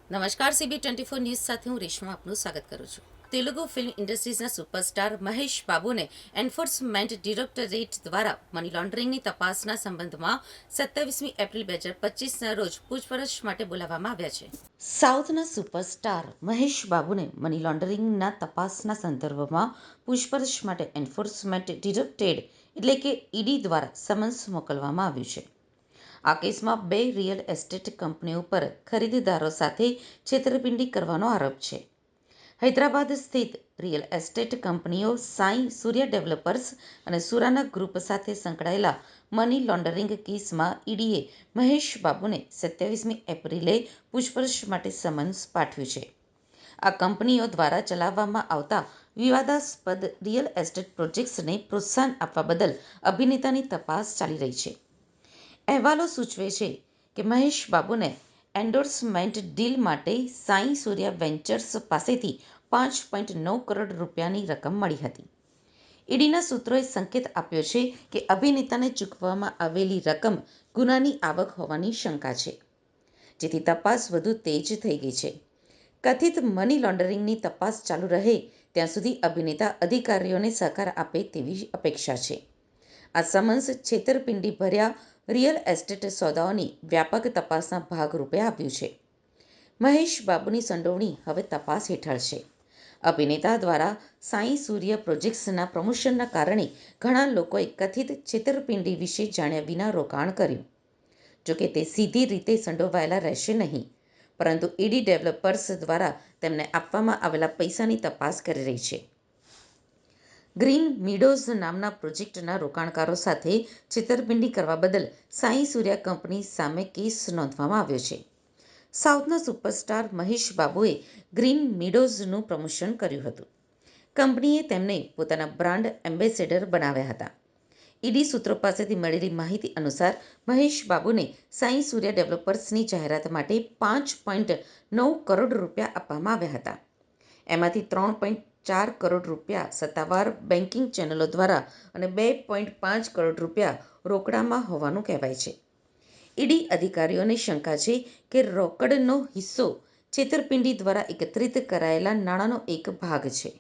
નમસ્કાર CB24 news સાથે હું રેશમા આપનું સ્વાગત કરું છું. તેલુગુ ફિલ્મ ઇન્ડસ્ટ્રીઝના સુપરસ્ટાર મહેશ બાબુને એન્ફોર્સમેન્ટ ડિરેક્ટોરેટ દ્વારા મની લોન્ડરિંગની તપાસના સંબંધમાં 27મી એપ્રિલ 2025ના રોજ પૂછપરછ માટે બોલાવવામાં આવ્યા છે. સાઉથના સુપરસ્ટાર મહેશ બાબુને મની લોન્ડરિંગના તપાસના સંદર્ભમાં પૂછપરછ માટે એન્ફોર્સમેન્ટ ડિરેક્ટોરેટ એટલે કે ઈડી દ્વારા સમન્સ મોકલવામાં આવ્યું છે. આ કેસમાં 2 રિયલ એસ્ટેટ કંપનીઓ પર ખરીદદારો સાથે છેતરપિંડી કરવાનો આરોપ છે. હૈદરાબાદ સ્થિત રિયલ એસ્ટેટ કંપનીઓ સાઈ સૂર્યા ડેવલપર્સ અને સુરાના ગ્રુપ સાથે સંકળાયેલા મની લોન્ડરિંગ કેસમાં ઈડીએ મહેશ બાબુને 27મી એપ્રિલે પૂછપરછ માટે સમન્સ પાઠવ્યું છે. આ કંપનીઓ દ્વારા ચલાવવામાં આવતા વિવાદાસ્પદ રિયલ એસ્ટેટ પ્રોજેક્ટ્સને પ્રોત્સાહન આપવા બદલ અભિનેતાની તપાસ ચાલી રહી છે. અહેવાલો સૂચવે છે કે મહેશ બાબુને એન્ડોર્સમેન્ટ ડીલ માટે સાઈ સૂર્યા વેન્ચર્સ પાસેથી 5.9 કરોડ રૂપિયાની રકમ મળી હતી. ઈડીના સૂત્રોએ સંકેત આપ્યો છે કે અભિનેતાને ચૂકવવામાં આવેલી રકમ ગુનાની આવક હોવાની શંકા છે, જેથી તપાસ વધુ તેજ થઈ ગઈ છે. કથિત મની લોન્ડરિંગની તપાસ ચાલુ રહે ત્યાં સુધી અભિનેતા અધિકારીઓને સહકાર આપે તેવી અપેક્ષા છે. આ સમન્સ છેતરપિંડી ભર્યા રિયલ એસ્ટેટ સોદાઓની વ્યાપક તપાસના ભાગરૂપે આવ્યું છે. મહેશ બાબુની સંડોવણી હવે તપાસ હેઠળ છે. અભિનેતા દ્વારા સાઈ સૂર્ય પ્રોજેક્ટ્સના પ્રમોશનના કારણે ઘણા લોકોએ કથિત છેતરપિંડી વિશે જાણ્યા વિના રોકાણ કર્યું. જોકે તે સીધી રીતે સંડોવાયેલા રહેશે નહીં, પરંતુ ઈડી ડેવલપર્સ દ્વારા તેમને આપવામાં આવેલા પૈસાની તપાસ કરી રહી છે. ગ્રીન મીડોઝ નામના પ્રોજેક્ટના રોકાણકારો સાથે છેતરપિંડી કરવા બદલ સાઈ સૂર્યા કંપની સામે કેસ નોંધવામાં આવ્યો છે. સાઉથના સુપરસ્ટાર મહેશ બાબુએ ગ્રીન મીડોઝનું પ્રમોશન કર્યું હતું. કંપનીએ તેમને પોતાના બ્રાન્ડ એમ્બેસેડર બનાવ્યા હતા. ઈડી સૂત્રો પાસેથી મળેલી માહિતી અનુસાર મહેશ બાબુને સાઈ સૂર્યા ડેવલપર્સની જાહેરાત માટે 5.9 કરોડ રૂપિયા આપવામાં આવ્યા હતા. એમાંથી 3.4 કરોડ રૂપિયા સત્તાવાર બેન્કિંગ ચેનલો દ્વારા અને 2.5 કરોડ રૂપિયા રોકડામાં હોવાનું કહેવાય છે. ઈડી અધિકારીઓને શંકા છે કે રોકડનો હિસ્સો છેતરપિંડી દ્વારા એકત્રિત કરાયેલા નાણાંનો એક ભાગ છે.